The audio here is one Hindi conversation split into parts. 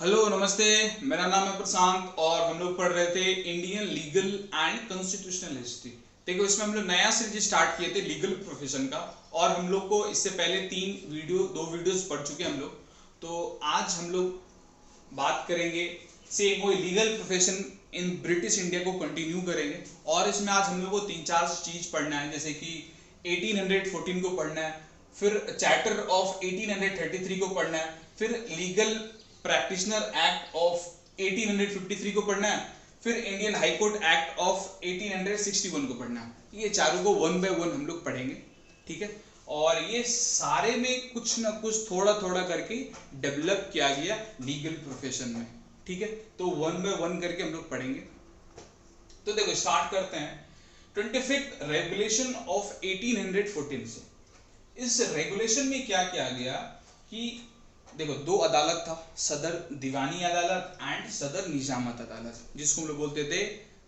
हेलो नमस्ते। मेरा नाम है प्रशांत और हम लोग पढ़ रहे थे Indian legal and constitutional history. देखो, इसमें हम लोग नया सीरीज स्टार्ट किए थे लीगल प्रोफेशन का, और हम लोग को इससे पहले दो वीडियोस पढ़ चुके हैं हम लोग। तो आज हम लोग बात करेंगे सेम वही legal profession in British India को कंटिन्यू करेंगे। और इसमें आज हम लोग को तीन चार चीज पढ़ना है, जैसे कि 1814 को पढ़ना है, फिर चैप्टर ऑफ 1833 को पढ़ना है, फिर लीगल प्रैक्टिशनर एक्ट ऑफ 1853 को पढ़ना है, फिर Indian high court act of 1861 को पढ़ना है। ये चारों को वन बाय वन हम लोग पढ़ेंगे, ठीक है। और ये सारे में कुछ ना कुछ थोड़ा थोड़ा करके डेवलप किया गया लीगल प्रोफेशन में, ठीक है। तो वन बाय वन करके हम लोग पढ़ेंगे। तो देखो, स्टार्ट करते हैं 25th रेगुलेशन ऑफ 1814 से। इस रेगुलेशन में क्या किया गया कि देखो, दो अदालत था, सदर दीवानी अदालत एंड सदर निजामत अदालत, जिसको हम लोग बोलते थे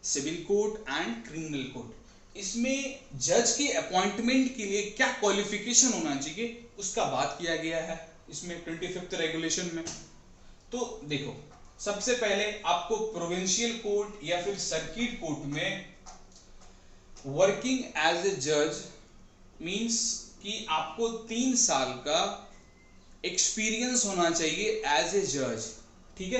civil court and criminal court. इसमें जज के अपॉइंटमेंट के लिए क्या क्वालिफिकेशन होना चाहिए उसका बात किया गया है इसमें 25th रेगुलेशन में। तो देखो, सबसे पहले आपको प्रोविंशियल कोर्ट या फिर सर्किट कोर्ट में वर्किंग एज ए जज मींस कि आपको 3 साल का एक्सपीरियंस होना चाहिए एज ए जज, ठीक है।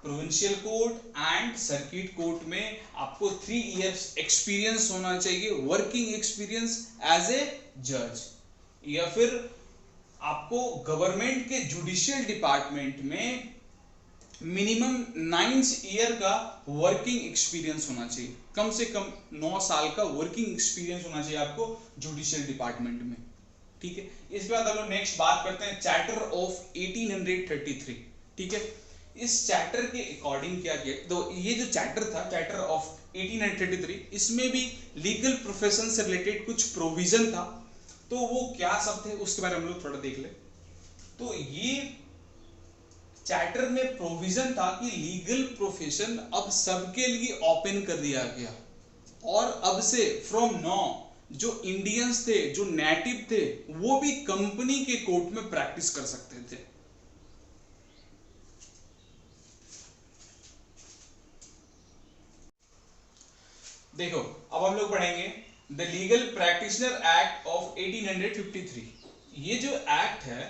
Provincial court and circuit court में आपको 3 इयर्स एक्सपीरियंस होना चाहिए, वर्किंग एक्सपीरियंस एज ए जज। या फिर आपको गवर्नमेंट के जुडिशियल डिपार्टमेंट में मिनिमम 9 ईयर का वर्किंग एक्सपीरियंस होना चाहिए, कम से कम 9 साल का वर्किंग एक्सपीरियंस होना चाहिए आपको जुडिशियल डिपार्टमेंट में, ठीक है। इसके बाद हम लोग नेक्स्ट बात करते हैं चैप्टर ऑफ 1833, ठीक है। इस चैप्टर के अकॉर्डिंग क्या किया, तो ये जो चैप्टर था चैप्टर ऑफ 1833, इसमें भी लीगल प्रोफेशन से रिलेटेड कुछ प्रोविजन था। तो वो क्या सब थे उसके बारे में हम लोग थोड़ा देख ले। तो ये चैप्टर में प्रोविजन था कि लीगल प्रोफेशन अब सबके लिए ओपन कर दिया गया, और अब से फ्रॉम नाउ जो इंडियंस थे, जो नेटिव थे, वो भी कंपनी के कोर्ट में प्रैक्टिस कर सकते थे। देखो, अब हम लोग पढ़ेंगे the legal practitioner act of 1853। ये जो एक्ट है,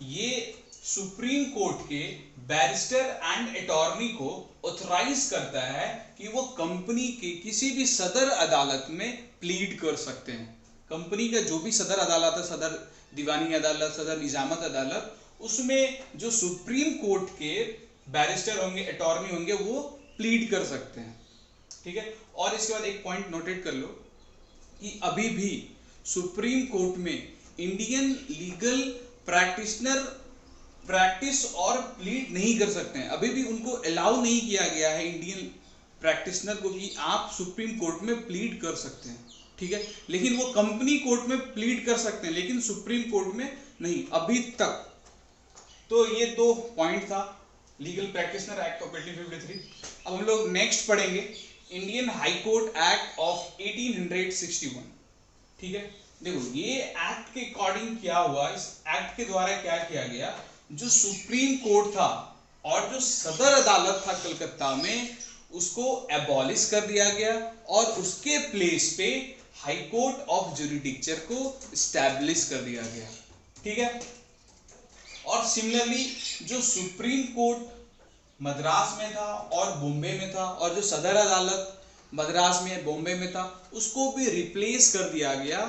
ये सुप्रीम कोर्ट के बैरिस्टर एंड अटॉर्नी को ऑथराइज करता है कि वो कंपनी के किसी भी सदर अदालत में प्लीड कर सकते हैं। कंपनी का जो भी सदर अदालत है, सदर दीवानी अदालत, सदर निजामत अदालत, उसमें जो सुप्रीम कोर्ट के बैरिस्टर होंगे, अटॉर्नी होंगे, वो प्लीड कर सकते हैं, ठीक है। और इसके बाद एक पॉइंट नोटेट कर लो कि अभी भी सुप्रीम कोर्ट में इंडियन लीगल प्रैक्टिशनर प्रैक्टिस और प्लीड नहीं कर सकते हैं। अभी भी उनको अलाउ नहीं किया गया है इंडियन प्रैक्टिशनर को कि आप सुप्रीम कोर्ट में प्लीड कर सकते हैं, ठीक है। लेकिन वो कंपनी कोर्ट में प्लीड कर सकते हैं, लेकिन सुप्रीम कोर्ट में नहीं अभी तक। तो ये 2 पॉइंट था लीगल प्रैक्टिशनर एक्ट ऑफ 1853। अब हम लोग नेक्स्ट पढ़ेंगे Indian high court act of 1861, ठीक है। देखो, ये एक्ट के अकॉर्डिंग क्या हुआ, इस एक्ट के द्वारा क्या किया गया, जो सुप्रीम कोर्ट था और जो सदर अदालत था कलकत्ता में, उसको एबॉलिश कर दिया गया, और उसके प्लेस पे हाई कोर्ट ऑफ ज्यूरिडिक्चर को एस्टैब्लिश कर दिया गया, ठीक है। और सिमिलरली जो सुप्रीम कोर्ट मद्रास में था और बॉम्बे में था, और जो सदर अदालत मद्रास में बॉम्बे में था, उसको भी रिप्लेस कर दिया गया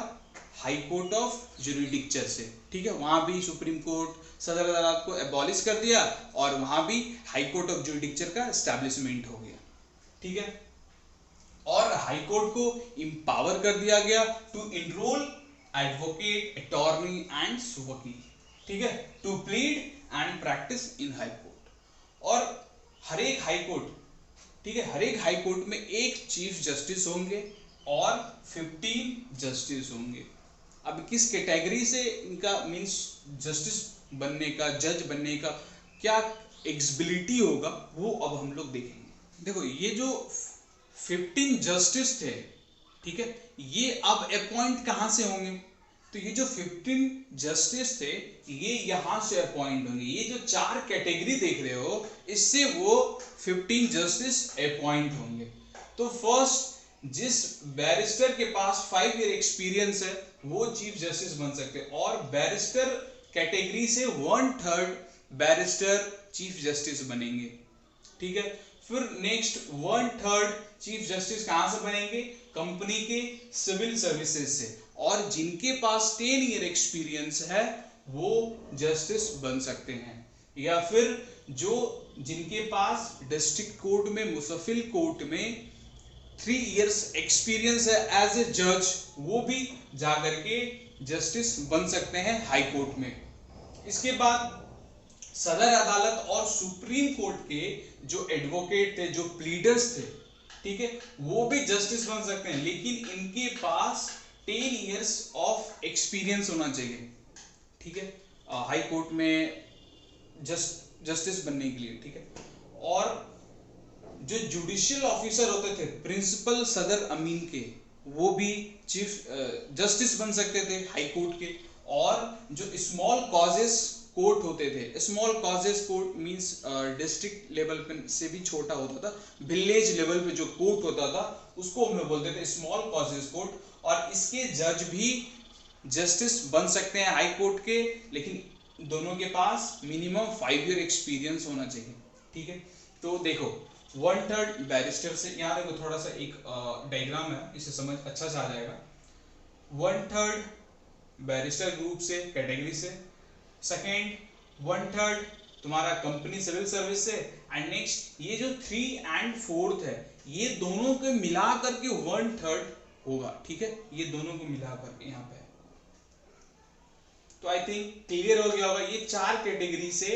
हाई कोर्ट ऑफ ज्यूरिडिक्चर से, ठीक है। वहां भी सुप्रीम कोर्ट सदर अदालत को एबॉलिश कर दिया, और वहां भी हाई कोर्ट ऑफ ज्यूरिडिक्चर का एस्टैब्लिशमेंट हो गया, ठीक है। और हाई कोर्ट को इंपावर कर दिया गया to enrol advocate, attorney and वकील, ठीक है, to plead and practise in high court. और हर एक हाई कोर्ट, ठीक है, हर एक हाई कोर्ट में एक चीफ जस्टिस होंगे और 15 जस्टिस होंगे। अब किस कैटेगरी से इनका मींस जस्टिस बनने का, जज बनने का क्या एलिजिबिलिटी होगा, वो अब हम लोग देखेंगे। देखो, ये जो 15 जस्टिस थे, ठीक है, ये अब अपॉइंट कहां से होंगे, तो ये जो 15 जस्टिस थे ये यहाँ से अपॉइंट होंगे। ये जो 4 कैटेगरी देख रहे हो इससे वो 15 जस्टिस अपॉइंट होंगे। तो फर्स्ट जिस बैरिस्टर के पास 5 ईयर एक्सपीरियंस है वो चीफ जस्टिस बन सकते हैं, और बैरिस्टर कैटेगरी से 1/3 बैरिस्टर चीफ जस्टिस बनेंगे। ठीक है, फिर नेक्स्ट 1/3 चीफ जस्टिस कहां से बनेंगे? कंपनी के सिविल सर्विसेज से, और जिनके पास 10 ईयर एक्सपीरियंस है वो जस्टिस बन सकते हैं। या फिर जो जिनके पास डिस्ट्रिक्ट कोर्ट में, मुसफिल कोर्ट में 3 इयर्स एक्सपीरियंस है एज ए जज, वो भी जाकर के जस्टिस बन सकते हैं हाई कोर्ट में। इसके बाद सदर अदालत और सुप्रीम कोर्ट के जो एडवोकेट थे, जो प्लीडर्स थे, ठीक है, वो भी जस्टिस बन सकते हैं, लेकिन इनके पास 10 इयर्स ऑफ एक्सपीरियंस होना चाहिए। ठीक है, हाई कोर्ट में जस्टिस बनने के लिए। ठीक है, और जो जुडिशियल ऑफिसर होते थे प्रिंसिपल सदर अमीन के, वो भी चीफ जस्टिस बन सकते थे हाई कोर्ट के। और जो स्मॉल कॉजेस कोर्ट होते थे, small causes court means district level पे से भी छोटा होता था, विलेज लेवल पे जो कोर्ट होता था उसको हम लोग बोलते थे स्मॉल कॉजेस कोर्ट, और इसके जज भी जस्टिस बन सकते हैं हाई कोर्ट के, लेकिन दोनों के पास मिनिमम 5 ईयर एक्सपीरियंस होना चाहिए। ठीक है, तो देखो 1/3 बैरिस्टर से, यहाँ देखो थोड़ा सा एक डायग्राम है, इसे समझ अच्छा से आ जाएगा। 1/3 बैरिस्टर ग्रुप से, कैटेगरी से, सेकेंड 1/3 तुम्हारा कंपनी सिविल सर्विस से, एंड नेक्स्ट ये जो 3 और 4 है ये दोनों को मिला करके 1/3 होगा। ठीक है, ये दोनों को मिला करके यहाँ पे, तो आई थिंक क्लियर हो गया होगा। ये 4 कैटेगरी से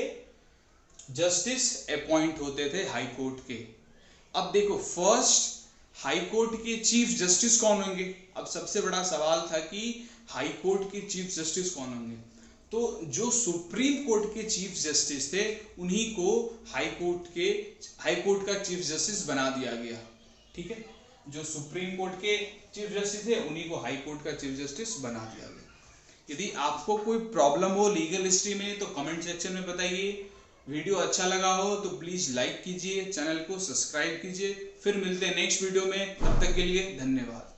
जस्टिस अपॉइंट होते थे हाई कोर्ट के। अब देखो फर्स्ट हाई कोर्ट के चीफ जस्टिस कौन होंगे? अब सबसे बड़ा सवाल था कि हाई कोर्ट के चीफ जस्टिस कौन होंगे, तो जो सुप्रीम कोर्ट के चीफ जस्टिस थे उन्हीं को हाई कोर्ट का चीफ जस्टिस बना दिया गया। ठीक है, जो सुप्रीम कोर्ट के चीफ जस्टिस थे उन्हीं को हाई कोर्ट का चीफ जस्टिस बना दिया गया। यदि आपको कोई प्रॉब्लम हो लीगल हिस्ट्री में तो कमेंट सेक्शन में बताइए। वीडियो अच्छा लगा हो तो प्लीज लाइक कीजिए, चैनल को सब्सक्राइब कीजिए। फिर मिलते हैं नेक्स्ट वीडियो में, तब तक के लिए धन्यवाद।